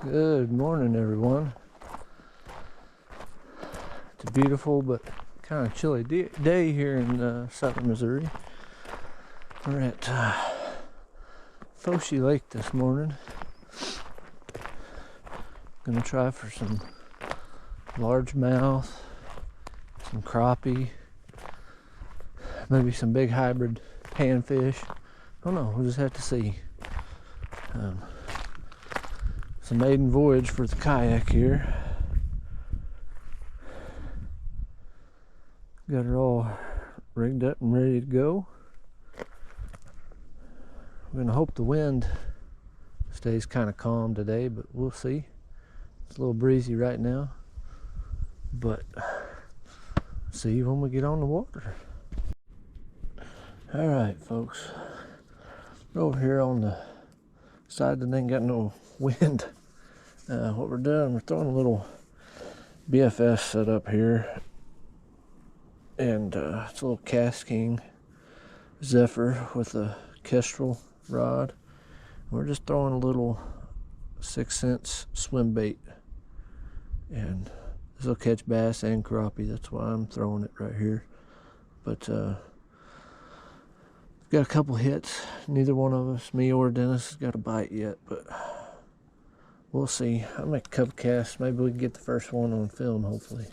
Good morning, everyone. It's a beautiful but kind of chilly day here in southern Missouri. We're at Fourche Lake this morning. Gonna try for some largemouth, some crappie, maybe some big hybrid panfish. I don't know, we'll just have to see. It's a maiden voyage for the kayak here. Got her all rigged up and ready to go. We're gonna hope the wind stays kind of calm today, but we'll see. It's a little breezy right now, but see when we get on the water. All right, folks, we're over here on the side that ain't got no wind. What we're doing, we're throwing a little BFS set up here, and it's a little casking Zephyr with a Kestrel rod. We're just throwing a little 6-cent swim bait, and this will catch bass and crappie. That's why I'm throwing it right here. But got a couple hits. Neither one of us, me or Dennis, has got a bite yet, but we'll see. I'll make a couple casts. Maybe we can get the first one on film, hopefully.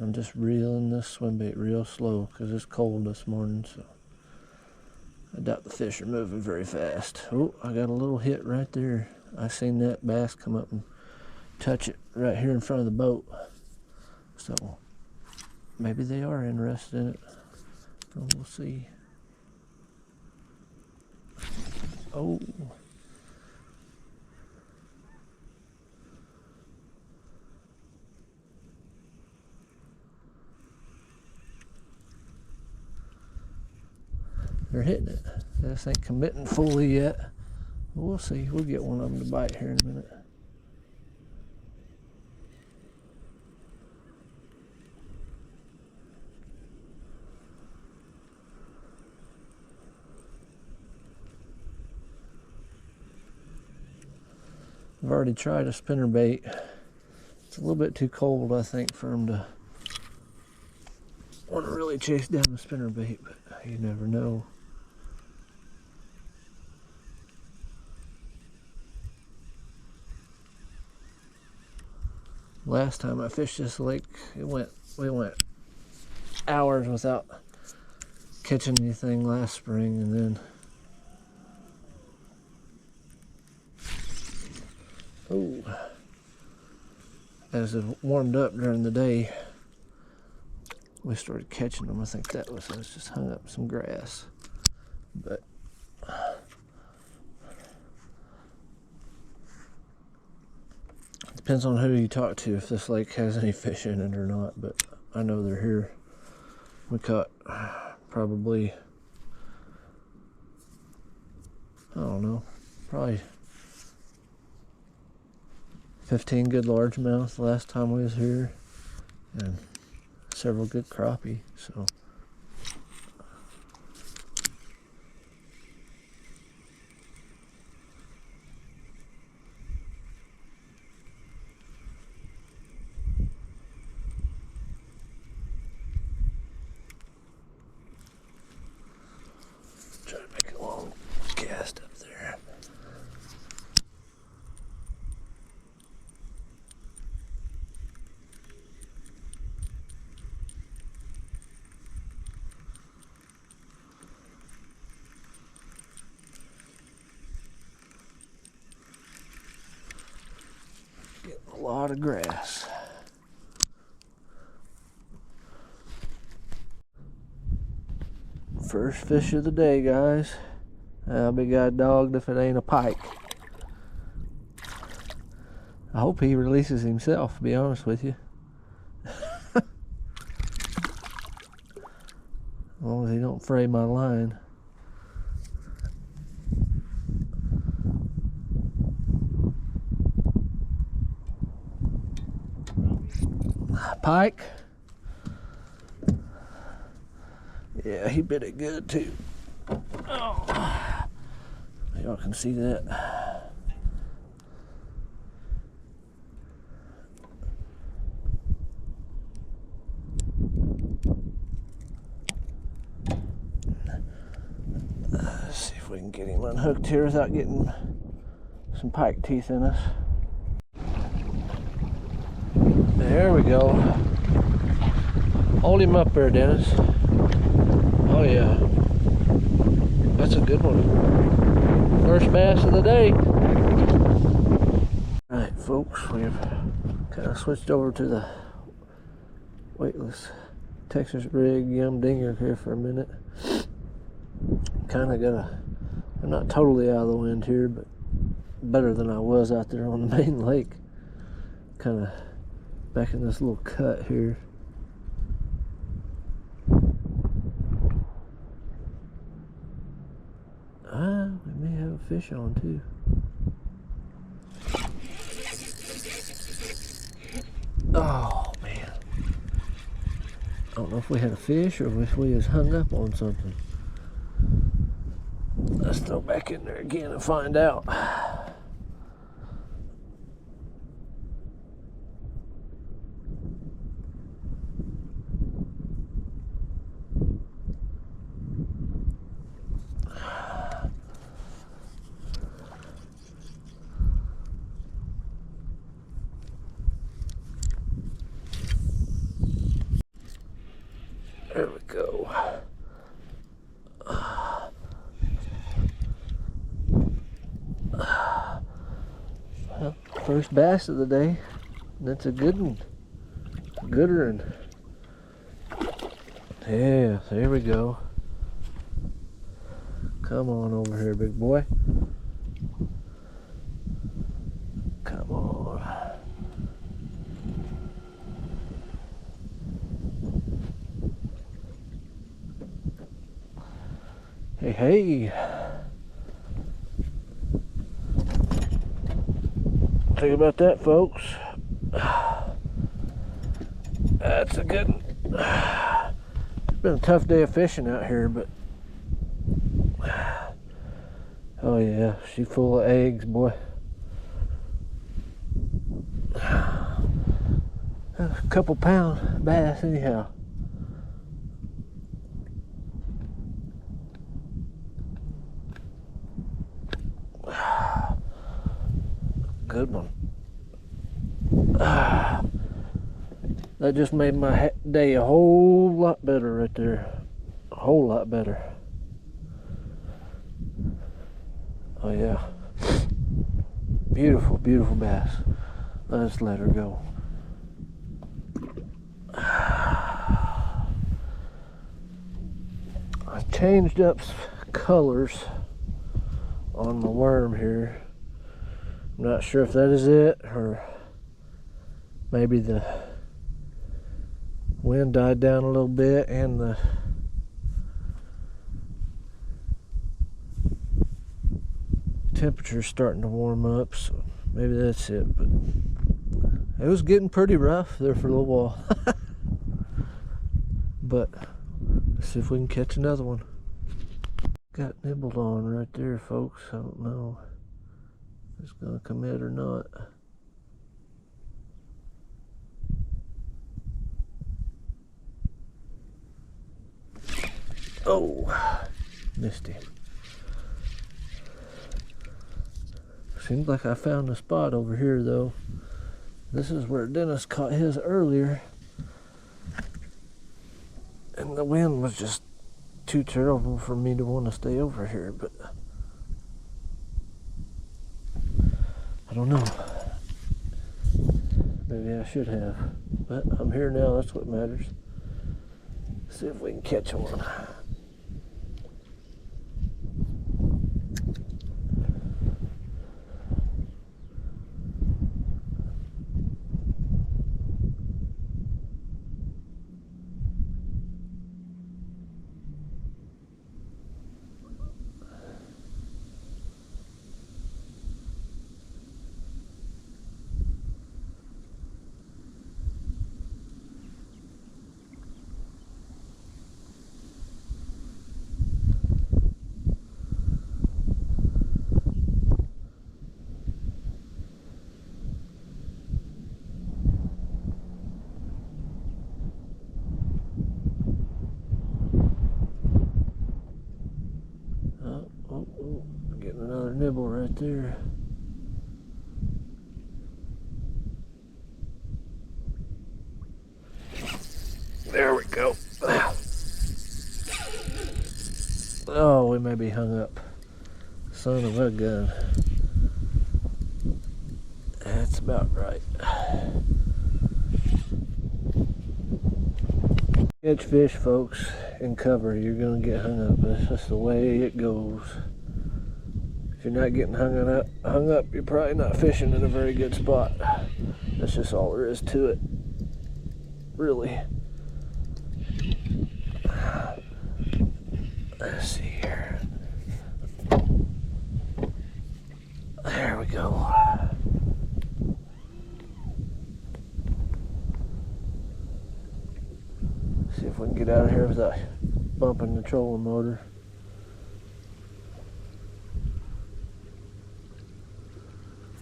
I'm just reeling this swim bait real slow because it's cold this morning, so I doubt the fish are moving very fast. Oh, I got a little hit right there. I seen that bass come up and touch it right here in front of the boat. So maybe they are interested in it. We'll see. Oh. They're hitting it. This ain't committing fully yet. We'll see. We'll get one of them to bite here in a minute. I've already tried a spinnerbait. It's a little bit too cold, I think, for them to want to really chase down the spinnerbait, but you never know. Last time I fished this lake, we went hours without catching anything last spring, and then as it warmed up during the day, we started catching them. I think I was just hung up some grass, but it depends on who you talk to if this lake has any fish in it or not. But I know they're here. We caught probably, I don't know, probably 15 good largemouth last time we was here, and several good crappie. So try to make a long cast up there. Getting a lot of grass. First fish of the day, guys. I'll be got dogged if it ain't a pike. I hope he releases himself, to be honest with you. As long as he don't fray my line. Pike. Yeah, he bit it good too. Oh, y'all can see that. Let's see if we can get him unhooked here without getting some pike teeth in us. There we go. Hold him up there, Dennis. Oh yeah. That's a good one. First bass of the day. Alright folks, we've kind of switched over to the weightless Texas rig yum dinger here for a minute. Kind of I'm not totally out of the wind here, but better than I was out there on the main lake. Kind of back in this little cut here. We may have a fish on too. Oh man. I don't know if we had a fish or if we was hung up on something. Let's throw back in there again and find out. There we go. Well, first bass of the day. That's a good one. Gooder one. Yeah, there we go. Come on over here, big boy. Come on. Hey, hey. Think about that, folks. That's a good one. It's been a tough day of fishing out here, but oh yeah, she's full of eggs, boy. A couple pound bass anyhow. Good one. That just made my day a whole lot better right there. A whole lot better. Oh yeah. Beautiful, beautiful bass. Let's let her go. I changed up colors on my worm here. I'm not sure if that is it, or maybe the wind died down a little bit and the temperature's starting to warm up, so maybe that's it. But it was getting pretty rough there for a little while. But let's see if we can catch another one. Got nibbled on right there, folks. I don't know if it's gonna commit or not. Oh, missed him. Seems like I found a spot over here though. This is where Dennis caught his earlier. And the wind was just too terrible for me to want to stay over here, but I don't know. Maybe I should have. But I'm here now, that's what matters. See if we can catch one. right there. There we go. Oh, we may be hung up. Son of a gun. That's about right. Catch fish, folks, in cover, you're gonna get hung up. That's just the way it goes. If you're not getting hung up, you're probably not fishing in a very good spot. That's just all there is to it, really. Let's see here. There we go. See if we can get out of here without bumping the trolling motor.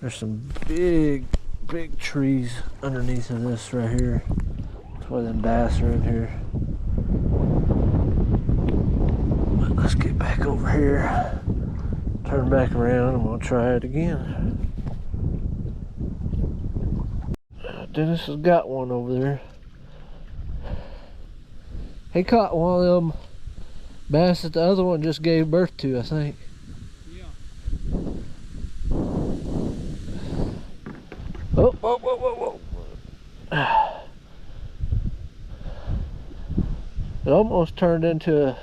There's some big trees underneath of this right here. That's why them bass are in here. But let's get back over here. Turn back around and we'll try it again. Dennis has got one over there. He caught one of them bass that the other one just gave birth to, I think. Yeah. Oh, whoa, whoa, whoa, whoa. It almost turned into a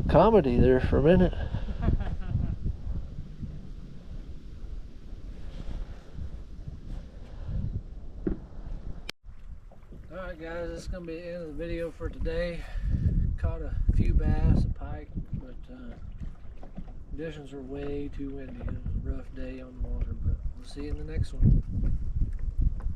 comedy there for a minute. Alright guys, this is going to be the end of the video for today. Caught a few bass, a pike, but conditions were way too windy. It was a rough day on the water, but we'll see you in the next one.